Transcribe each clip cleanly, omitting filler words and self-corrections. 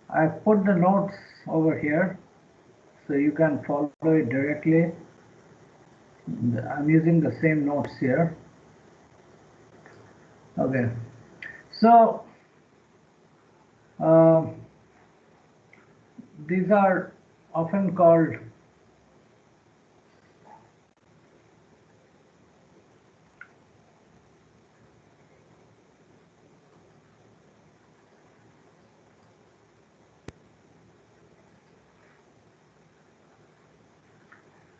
I've put the notes over here so you can follow it directly. I'm using the same notes here. Okay, so these are often called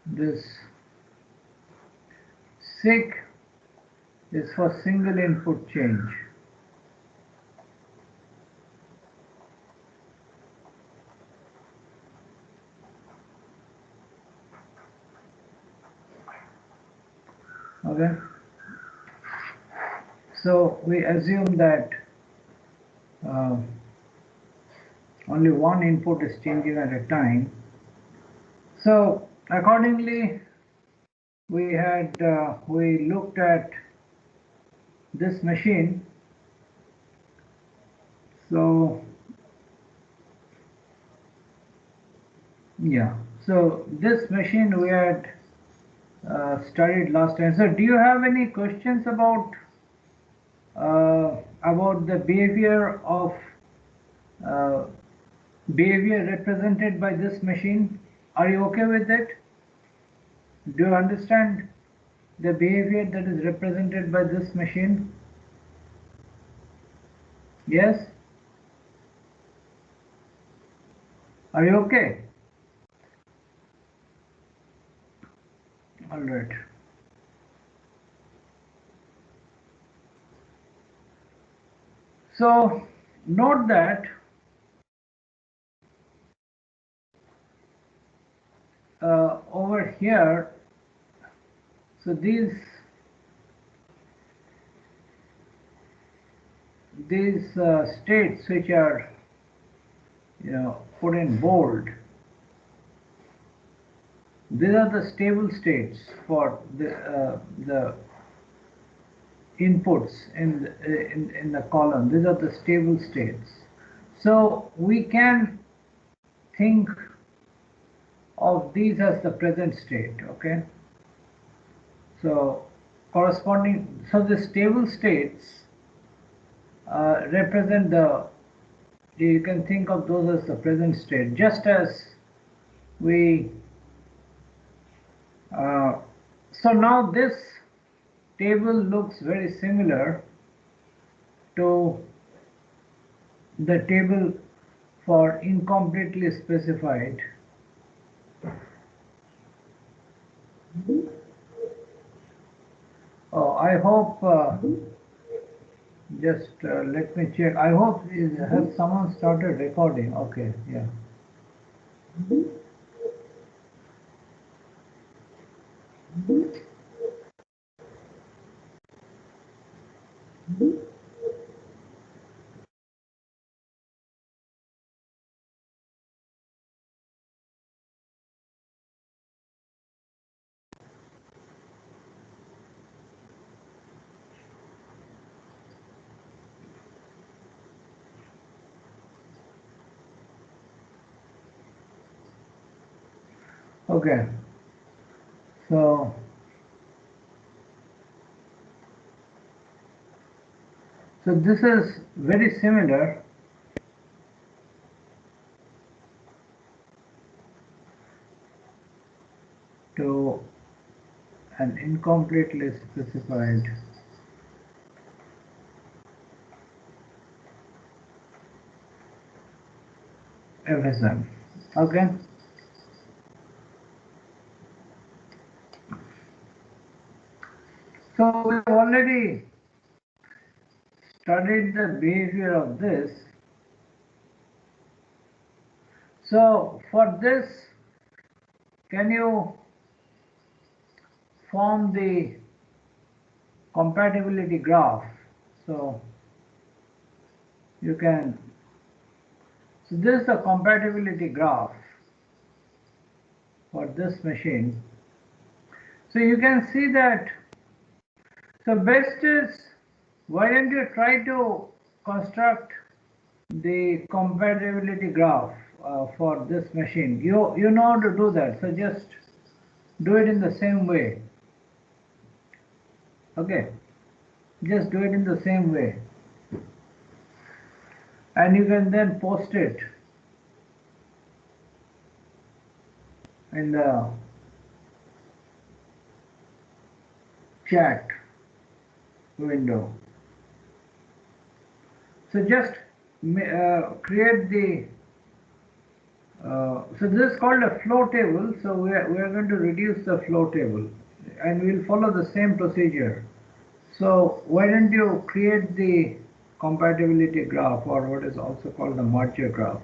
this SIG is for single input change. Okay, so we assume that only one input is changing at a time. So accordingly, we looked at this machine. So yeah, so this machine we had studied last time. So do you have any questions about the uh, behavior represented by this machine? Are you okay with it? Do you understand the behavior that is represented by this machine? Yes? Are you okay? All right. So note that over here, so these states which are put in bold, these are the stable states for the inputs in the column. These are the stable states. So we can think of these as the present state. Okay. So the stable states represent you can think of those as the present state, just as we so now this table looks very similar to the table for incompletely specified. Oh, I hope just let me check. I hope has someone started recording? Okay, yeah. Okay, so this is very similar to an incompletely specified FSM. Okay. So we've already studied the behavior of this. So for this, can you form the compatibility graph? So you can, so this is the compatibility graph for this machine. So you can see that, so best is, why don't you try to construct the compatibility graph for this machine. You know how to do that, so just do it in the same way. Okay, just do it in the same way, and you can then post it in the chat window. So just create the so this is called a flow table. So we are going to reduce the flow table, and we'll follow the same procedure. So why don't you create the compatibility graph, or what is also called the merger graph.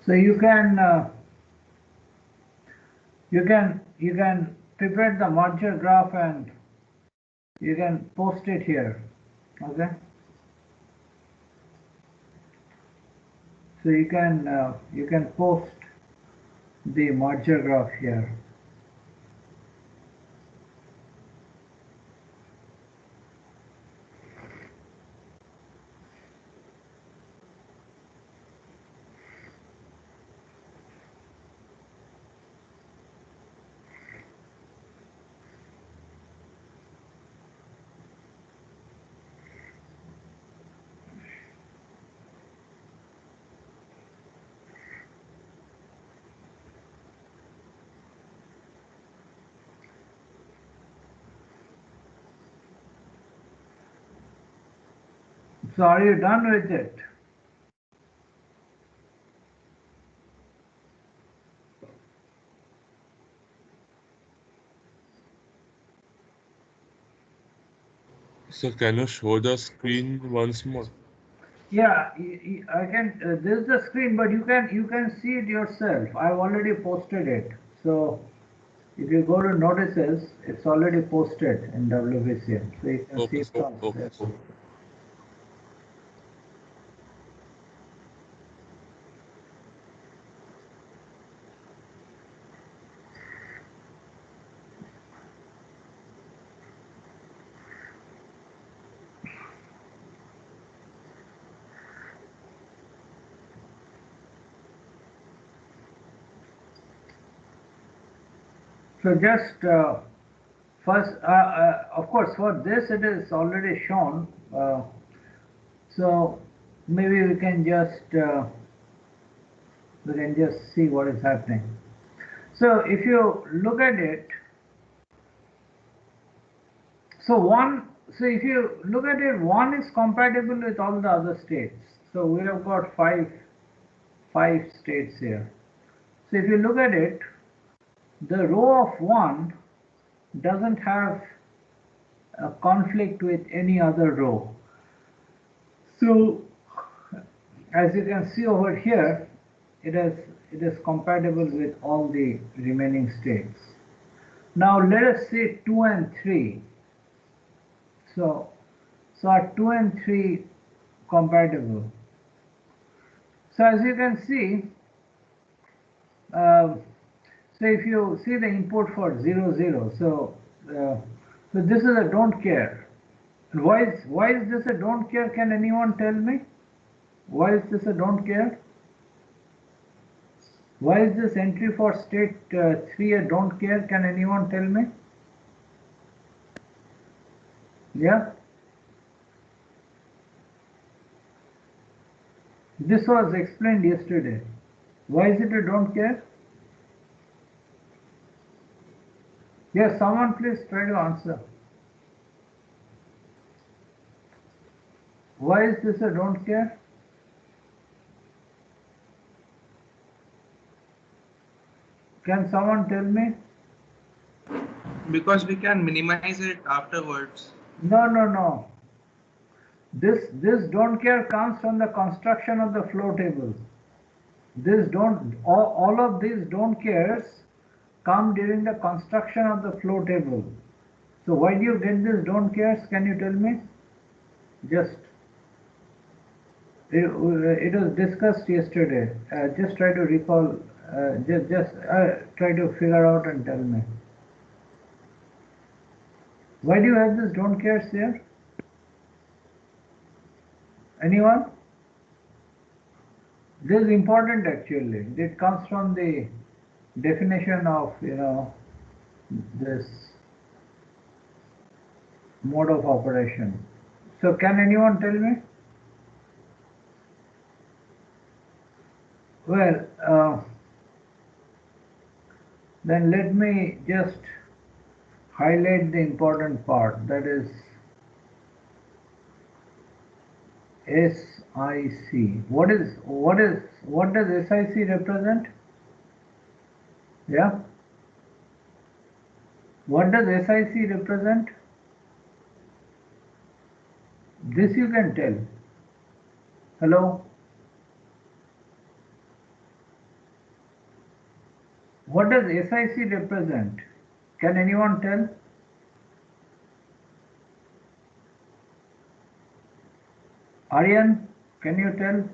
So you can prepare the merger graph and you can post it here. Okay. So you can post the merger graph here. So are you done with it? So can you show the screen once more? Yeah, I can. This is the screen, but you can see it yourself. I've already posted it. So if you go to notices, it's already posted in WVCM. So you can see Okay, it from okay. there. So just first, of course, for this it is already shown. So maybe we can just see what is happening. So if you look at it, so one, so if you look at it, one is compatible with all the other states. So we have got five states here. So if you look at it, the row of one doesn't have a conflict with any other row. So as you can see over here, it is it is compatible with all the remaining states. Now let us say 2 and 3. So are 2 and 3 compatible? So as you can see, um, so if you see the input for 0 0, so this is a don't care. Why is this a don't care? Can anyone tell me? Why is this a don't care? Why is this entry for state 3 a don't care? Can anyone tell me? Yeah, this was explained yesterday. Why is it a don't care? Yes, someone please try to answer. Why is this a don't care? Can someone tell me? Because we can minimize it afterwards. No. This don't care comes from the construction of the flow table. This don't all of these don't cares come during the construction of the flow table. So why do you get this don't cares? Can you tell me? Just it was discussed yesterday. Just try to recall. Just try to figure out and tell me. Why do you have this don't cares here? Anyone? This is important actually. It comes from the definition of this mode of operation. So can anyone tell me? Well, then let me just highlight the important part, that is SIC. What does SIC represent? Yeah. What does SIC represent? This you can tell. Hello? What does SIC represent? Can anyone tell? Aryan, can you tell?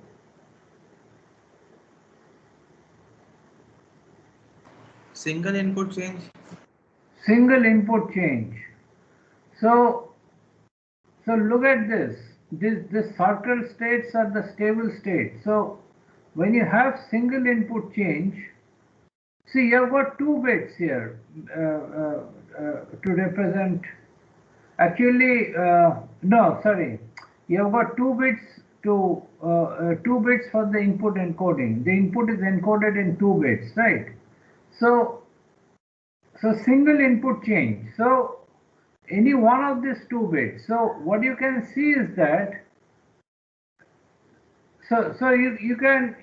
Single input change. Single input change. So look at this. This circle states are the stable state. So when you have single input change, see, you have got 2 bits here to represent. Actually, no, sorry. You have got 2 bits to 2 bits for the input encoding. The input is encoded in 2 bits, right? So single input change. So any one of these 2 bits. So what you can see is that. So you can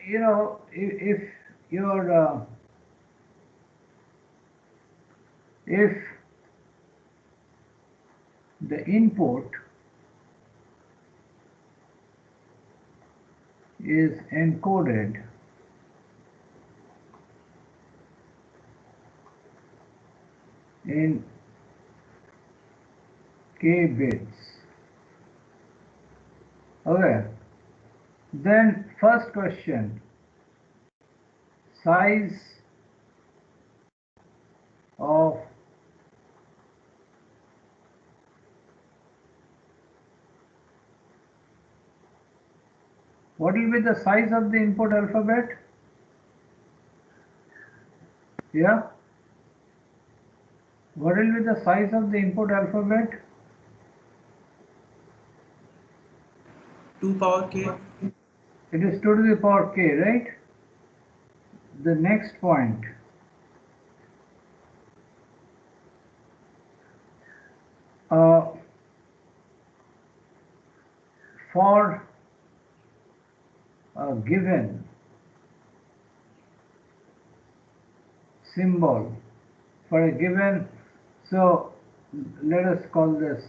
if your if the input is encoded in k bits, okay, then first question, size of what will be the size of the input alphabet? Yeah, what will be the size of the input alphabet? 2 power k. It is 2 to the power k, right? The next point, for a given symbol, for a given, so let us call this,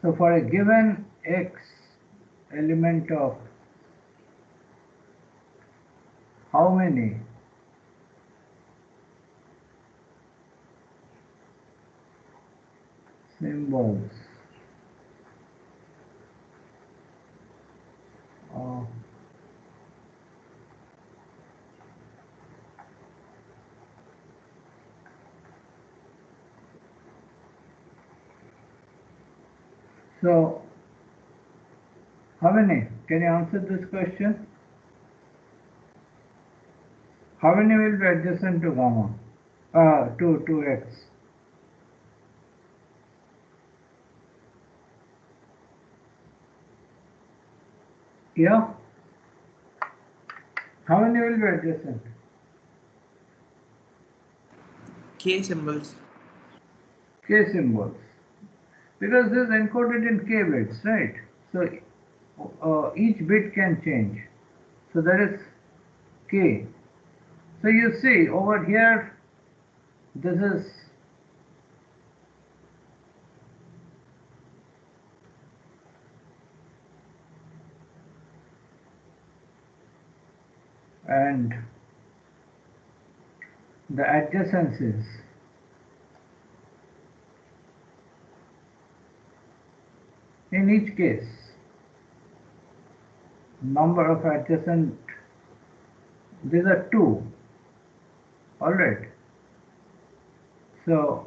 so for a given x element of how many symbols of so how many? Can you answer this question? How many will be adjacent to gamma? To x? Yeah? How many will be adjacent? K symbols. K symbols. Because this is encoded in k bits, right? So each bit can change. So that is k. So you see over here, this is and the adjacencies. In each case, number of adjacent, these are 2, alright. So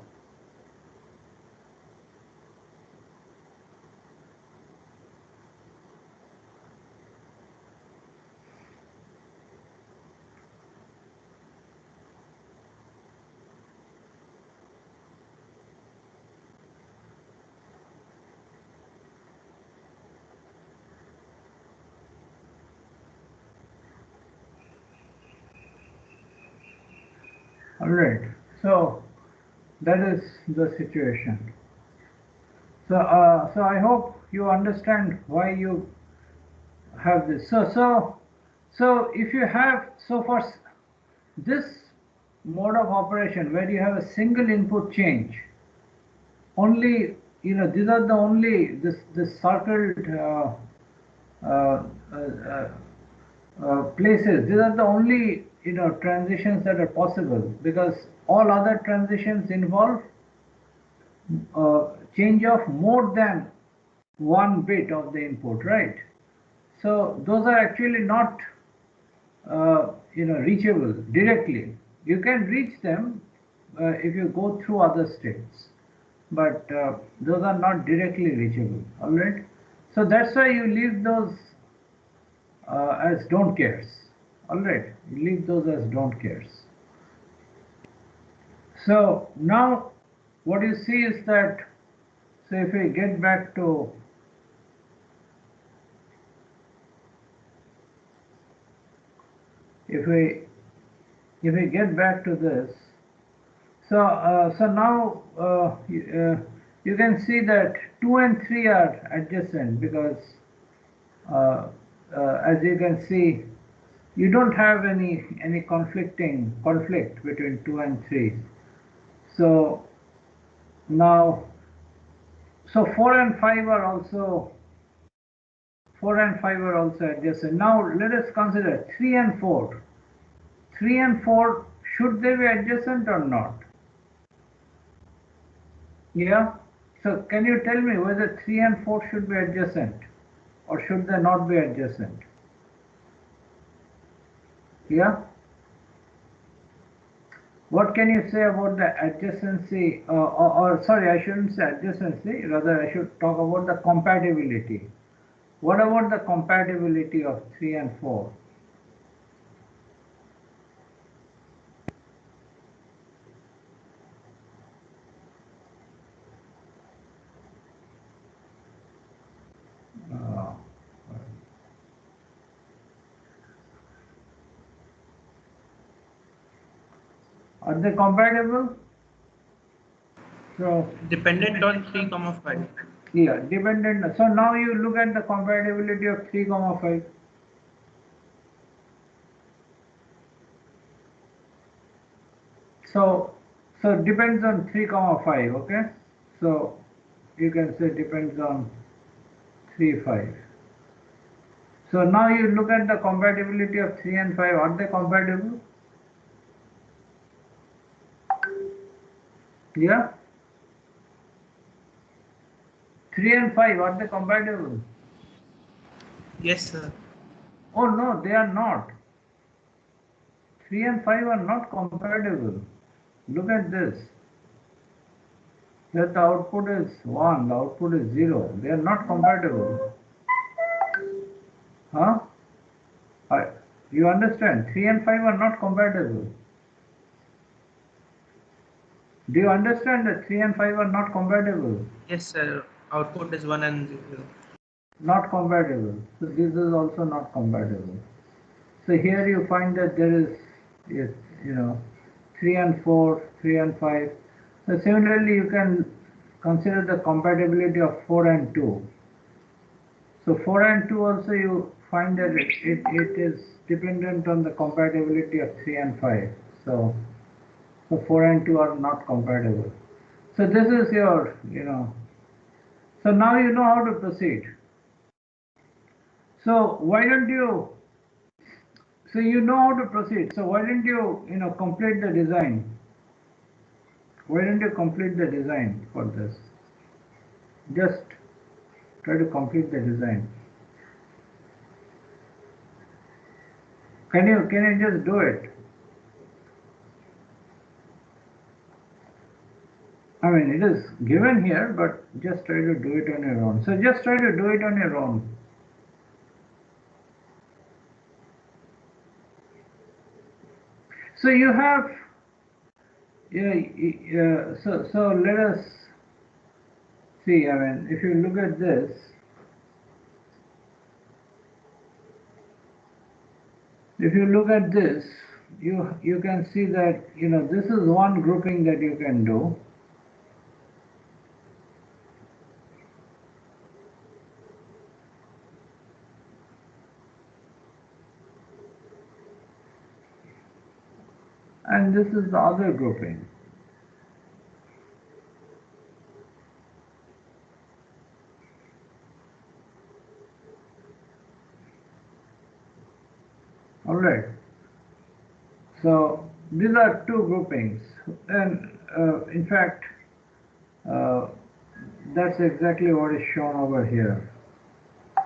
alright, so that is the situation. So I hope you understand why you have this. So if you have, so for this mode of operation where you have a single input change, only, these are the only, this circled places, these are the only, transitions that are possible, because all other transitions involve change of more than 1 bit of the input, right? So those are actually not reachable directly. You can reach them if you go through other states, but those are not directly reachable. All right. So that's why you leave those as don't cares. All right. You leave those as don't cares. So now what you see is that, so if we get back to if we get back to this, so now you can see that 2 and 3 are adjacent, because as you can see, you don't have any conflict between 2 and 3. So now, so 4 and 5 are also adjacent. Now let us consider 3 and 4. 3 and 4, should they be adjacent or not? Yeah. So can you tell me whether 3 and 4 should be adjacent or should they not be adjacent? Yeah. What can you say about the adjacency, or sorry, I shouldn't say adjacency, rather I should talk about the compatibility. What about the compatibility of 3 and 4? Uh, are they compatible? So Dependent on 3, 5. yeah, dependent. So now you look at the compatibility of 3, 5. So it depends on 3, 5. Okay. So you can say depends on 3, 5. So now you look at the compatibility of 3 and 5. Are they compatible? Yeah. 3 and 5, are they compatible? Yes, sir. Oh no, they are not. 3 and 5 are not compatible. Look at this. That the output is 1, the output is 0. They are not compatible. Huh? You understand? 3 and 5 are not compatible. Do you understand that 3 and 5 are not compatible? Yes, sir. Output is 1 and 0. Not compatible. So this is also not compatible. So here you find that there is, yes, 3 and 4, 3 and 5. So similarly, you can consider the compatibility of 4 and 2. So 4 and 2 also find that it is dependent on the compatibility of 3 and 5. So 4 and 2 are not compatible. So this is your, so now you know how to proceed. So why don't you, so you know how to proceed. So why don't you, complete the design? Why don't you complete the design for this? Just try to complete the design. Can you just do it? I mean, it is given here, but just try to do it on your own. So just try to do it on your own. So you have, so let us see. I mean, if you look at this, you can see that this is one grouping that you can do. And this is the other grouping. All right. So these are two groupings, and in fact, that's exactly what is shown over here.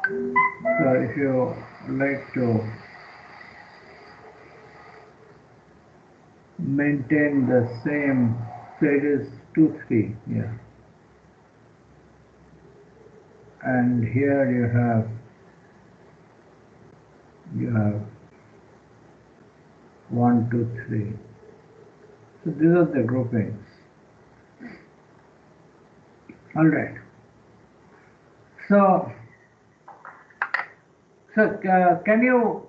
So if you like to maintain the same, so it is 2, 3 here, and here you have 1, 2, 3. So these are the groupings. All right. So can you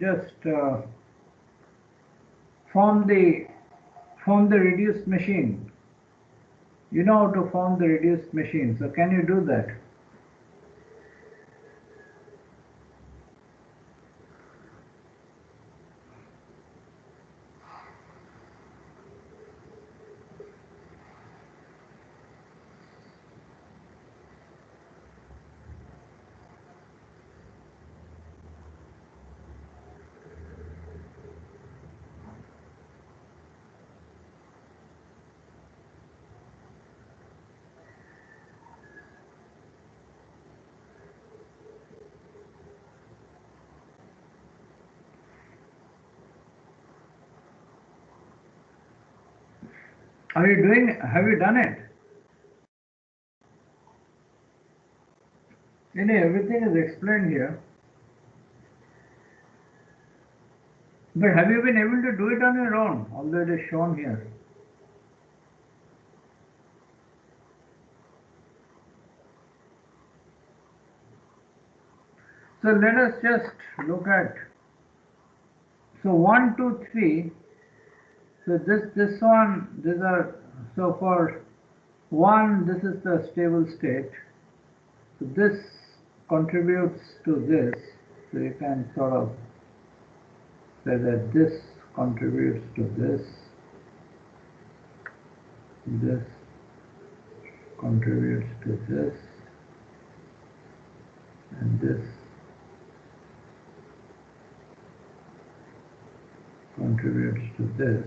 just form the reduced machine? You know how to form the reduced machine. So can you do that? Are you doing? Have you done it? Everything is explained here. But have you been able to do it on your own, although it is shown here? So let us just look at, so 1, 2, 3, so this one, these are, so for 1, this is the stable state, so this contributes to this, so you can sort of say that this contributes to this contributes to this, and this contributes to this,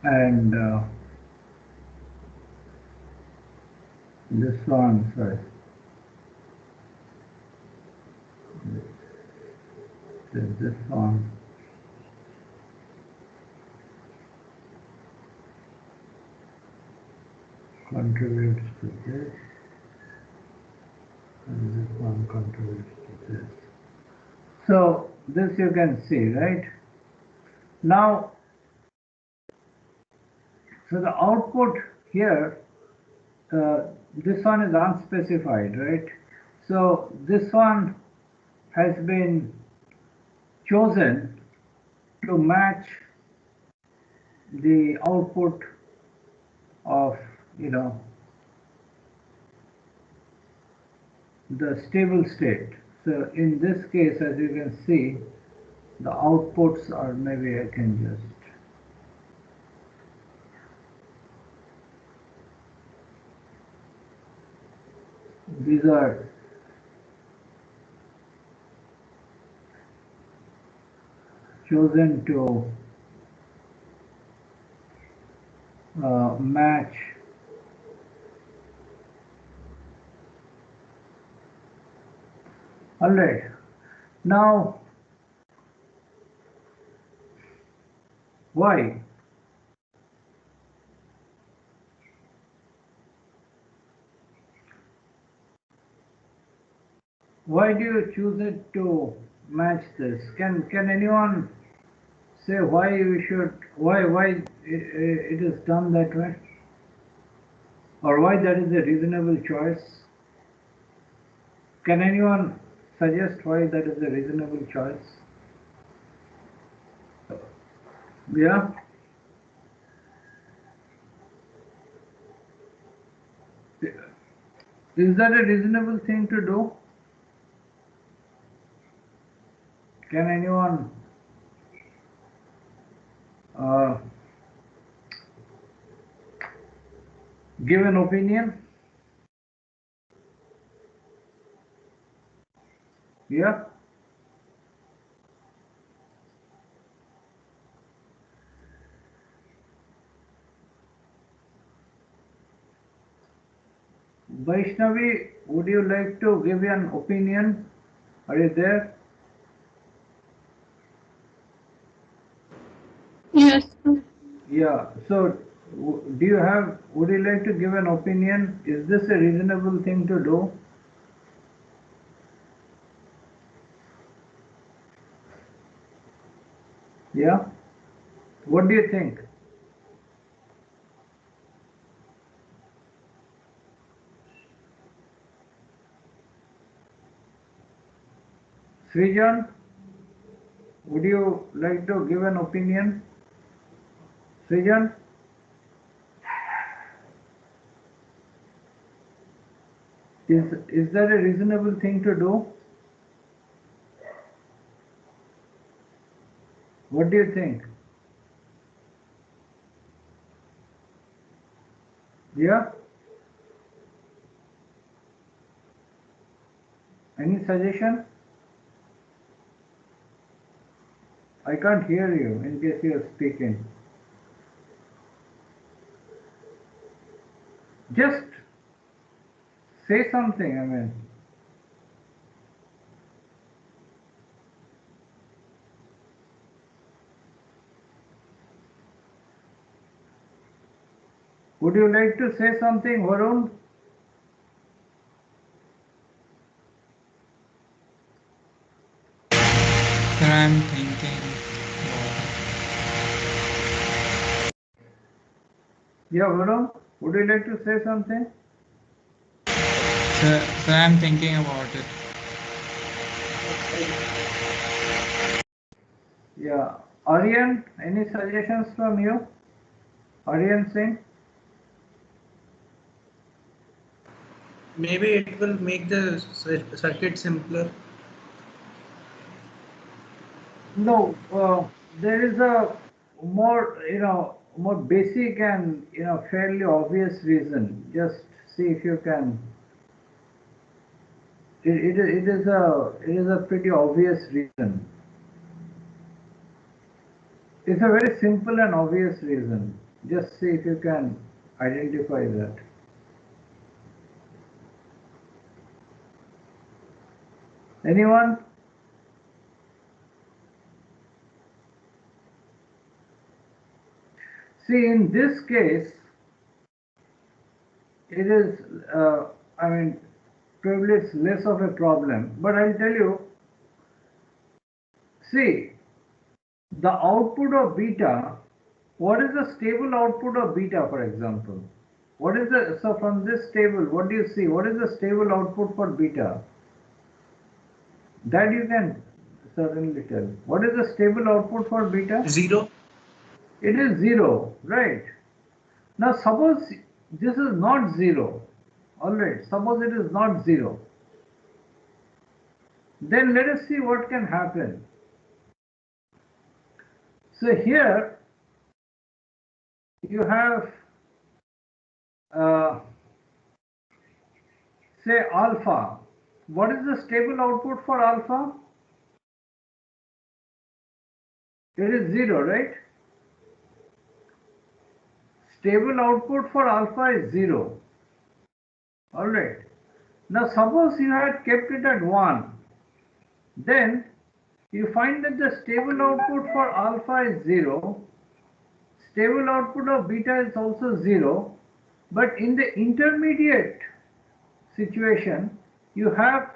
and this one, sorry, this one contributes to this, and this one contributes to this. So this you can see, right? Now, so the output here, this one is unspecified, right? So this one has been chosen to match the output of, the stable state. So in this case, as you can see, the outputs are, maybe I can just, these are chosen to match all right. Now why do you choose it to match this? Can anyone say why we should, why it is done that way, or why that is a reasonable choice? Can anyone suggest why that is a reasonable choice? Yeah. Is that a reasonable thing to do? Can anyone give an opinion? Yeah. Vaishnavi, would you like to give an opinion? Are you there? Yes, sir. Yeah. So, do you have, would you like to give an opinion? Is this a reasonable thing to do? Yeah. What do you think? Srijan, would you like to give an opinion? Srijan? Is that a reasonable thing to do? What do you think? Yeah? Any suggestion? I can't hear you in case you are speaking. Just say something, I mean. Would you like to say something, Varun? Sir, I'm thinking. Yeah, Varun, would you like to say something? Sir, I'm thinking about it. Yeah. Aryan, any suggestions from you? Aryan Singh? Maybe it will make the circuit simpler. No, there is a more, more basic and, fairly obvious reason. Just see if you can. It is a pretty obvious reason. It's a very simple and obvious reason. Just see if you can identify that. Anyone? See, in this case, it is, I mean, probably it's less of a problem. But I'll tell you, see, the output of beta, what is the stable output of beta, for example? What is the, so from this table, what do you see? What is the stable output for beta? That you can certainly tell. What is the stable output for beta? 0. It is 0, right? Now suppose this is not 0. Alright, suppose it is not 0. then let us see what can happen. So here you have say alpha. What is the stable output for alpha? It is 0, right? Stable output for alpha is 0. Alright. Now suppose you had kept it at 1. Then you find that the stable output for alpha is 0. Stable output of beta is also 0. But in the intermediate situation, you have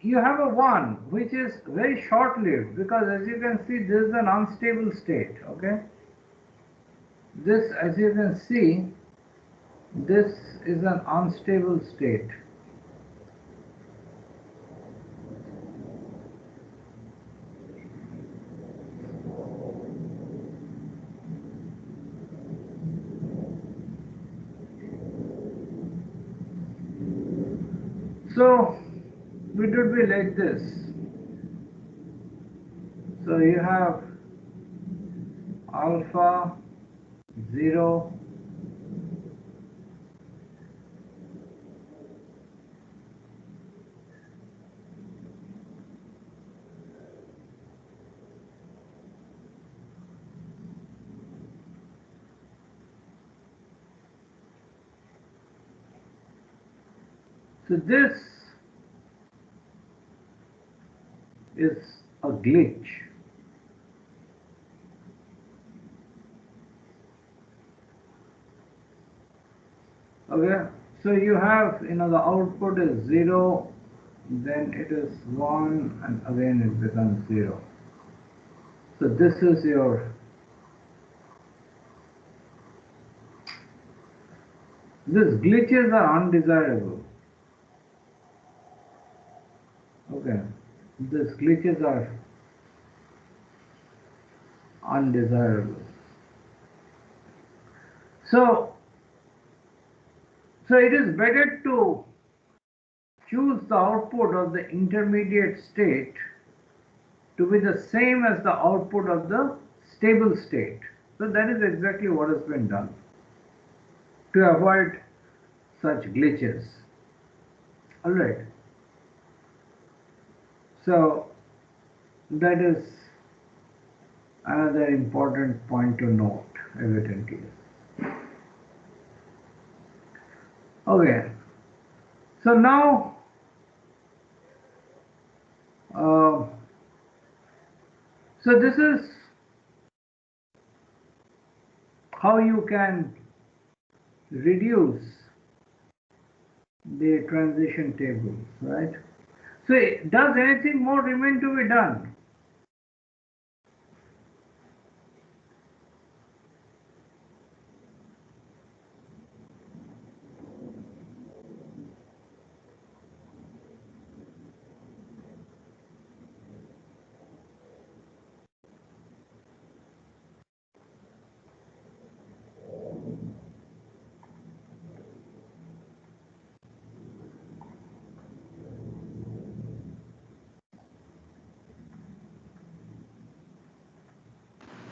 you have a 1 which is very short-lived, because as you can see this is an unstable state. Okay, this, as you can see, this is an unstable state. So it would be like this. So you have alpha 0, so this is a glitch. Okay, so you have, the output is 0, then it is 1, and again it becomes 0. So this is your, these glitches are undesirable. Okay, these glitches are undesirable. So it is better to choose the output of the intermediate state to be the same as the output of the stable state. So that is exactly what has been done to avoid such glitches. Alright. So that is another important point to note, evidently. Okay. So now so this is how you can reduce the transition tables, right? So does anything more remain to be done?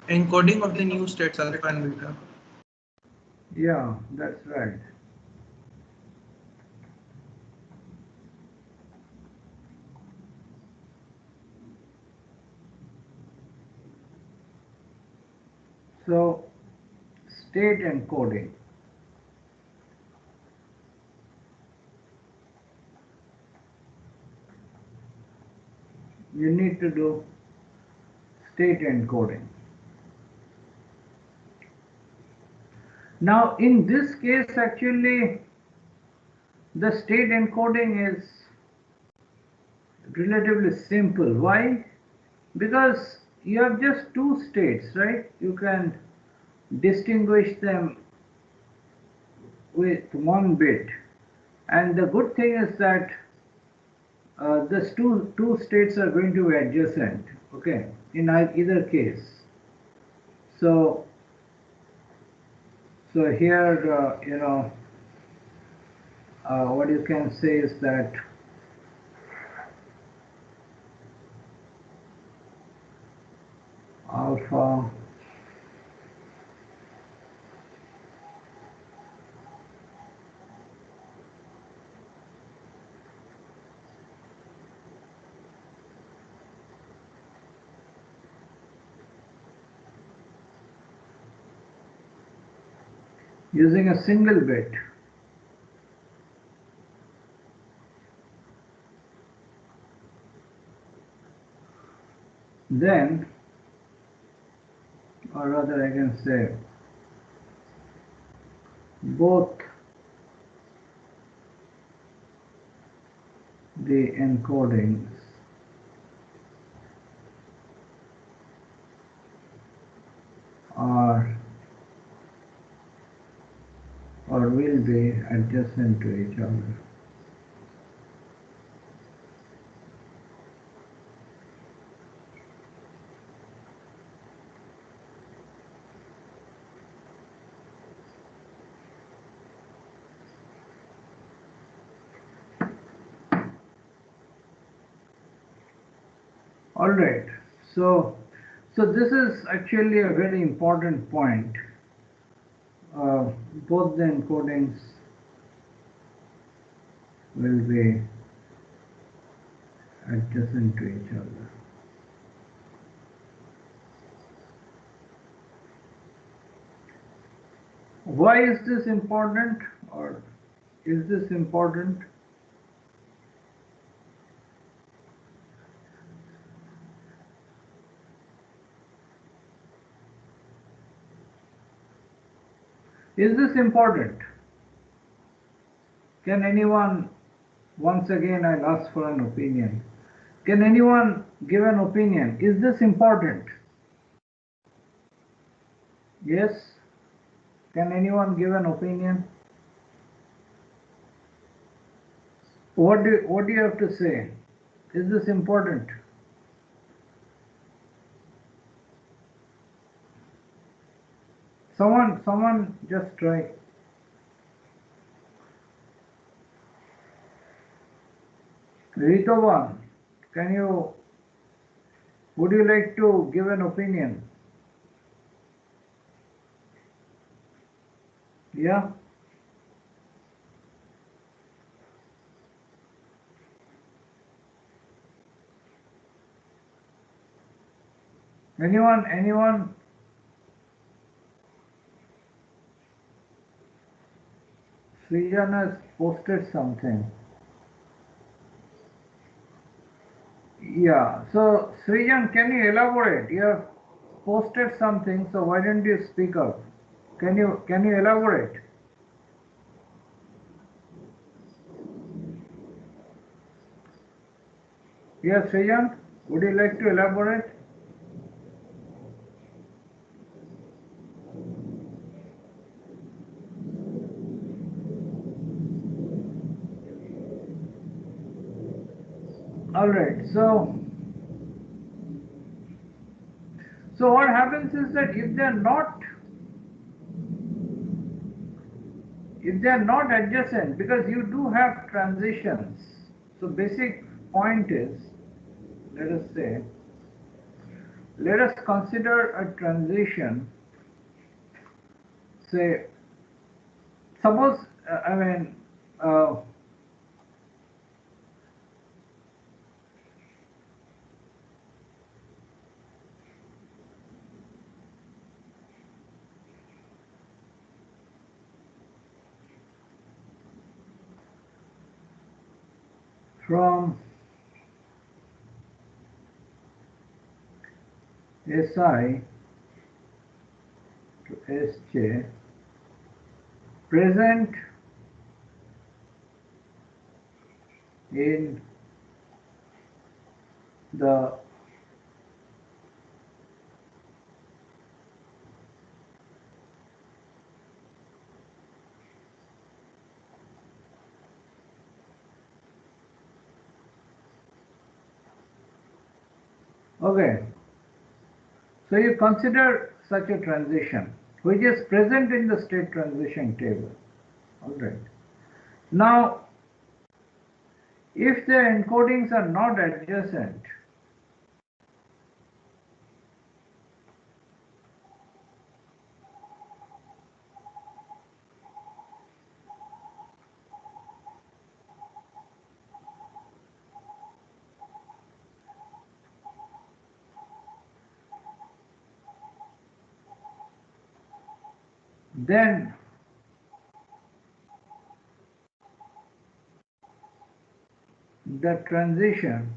Encoding of the new states, alpha and beta. Yeah, that's right. So state encoding. You need to do state encoding. Now in this case, actually the state encoding is relatively simple. Why? Because you have just two states, right? You can distinguish them with one bit, and the good thing is that these two states are going to be adjacent, okay, in either case. So here what you can say is that alpha using a single bit. Then, or rather I can say, both the encodings are or will be adjacent to each other. All right, so this is actually a very important point. Both the encodings will be adjacent to each other. Why is this important, or is this important? Is this important? Can anyone, once again I'll ask for an opinion. Can anyone give an opinion? Is this important? Yes? Can anyone give an opinion? What do you have to say? Is this important? Someone just try. Ritovan, would you like to give an opinion? Yeah? Anyone? Srijan has posted something. Yeah, so Srijan, can you elaborate? You have posted something, so why don't you speak up? Can you elaborate? Yes, Srijan, would you like to elaborate? All right, so what happens is that if they're not adjacent, because you do have transitions, so basic point is, let us consider a transition, say, suppose, from SI to SJ, present in the okay, so you consider such a transition which is present in the state transition table. All right, now if the encodings are not adjacent, then the transition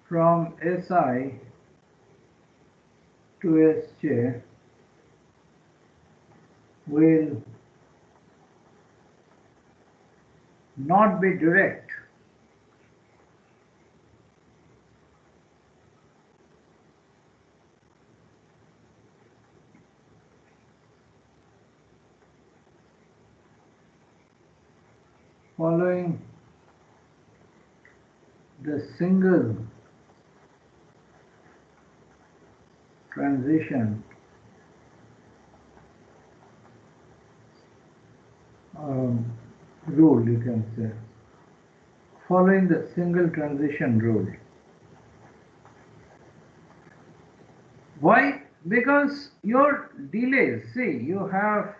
from Si to Sj will not be direct. Following the single transition rule, you can say, following the single transition rule. Why? Because your delays, see, you have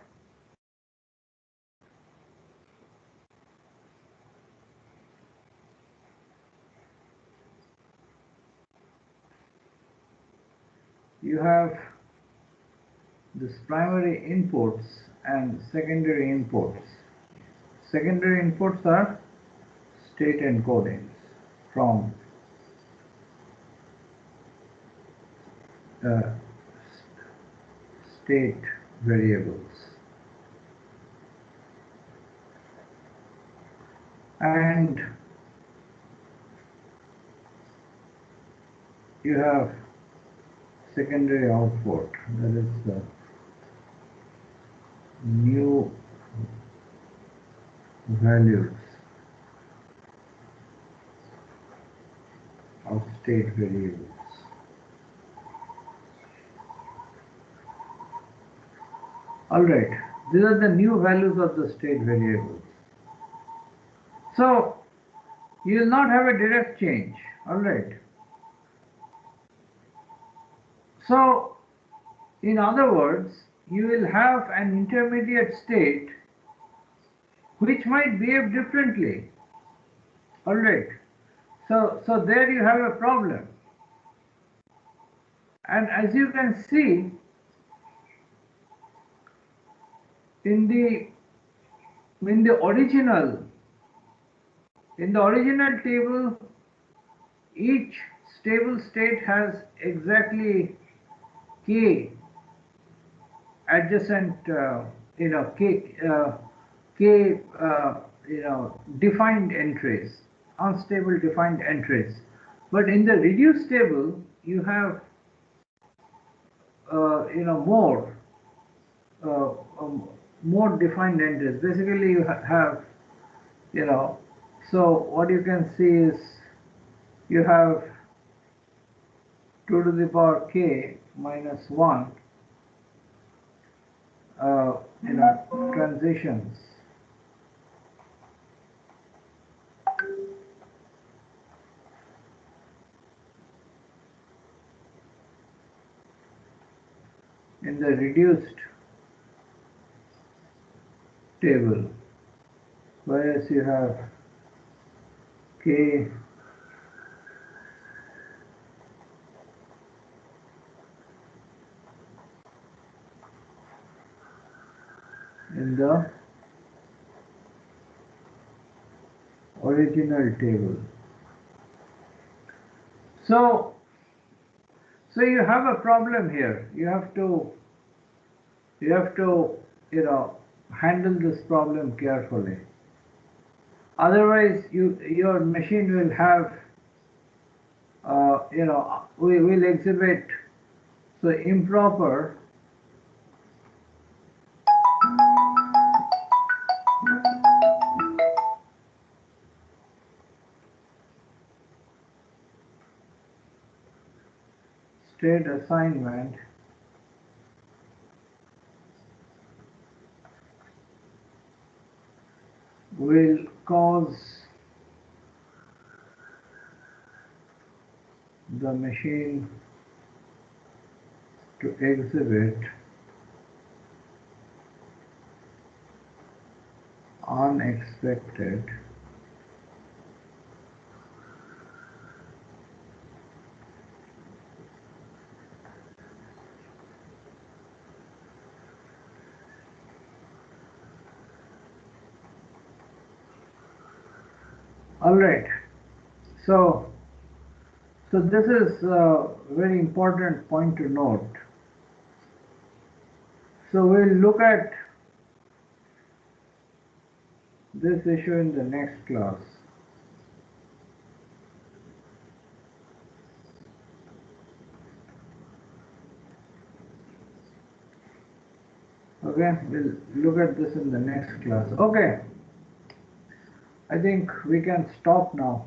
this primary inputs and secondary inputs. Secondary inputs are state encodings from state variables, and you have secondary output, that is the new values of state variables. Alright, these are the new values of the state variables. So, you will not have a direct change, alright. So, in other words, you will have an intermediate state which might behave differently, alright. So there you have a problem. And as you can see, in the original table, each stable state has exactly k adjacent, k defined entries, unstable defined entries. But in the reduced table, you have more defined entries. Basically, you have, so what you can see is you have 2 to the power k minus 1 transitions. In the reduced table, whereas you have k in the original table. So you have a problem here. You have to handle this problem carefully. Otherwise, your machine will have will exhibit so improper state assignment will cause the machine to exhibit unexpected All right. So this is a very important point to note. So we'll look at this issue in the next class. Okay, we'll look at this in the next class. Okay, I think we can stop now.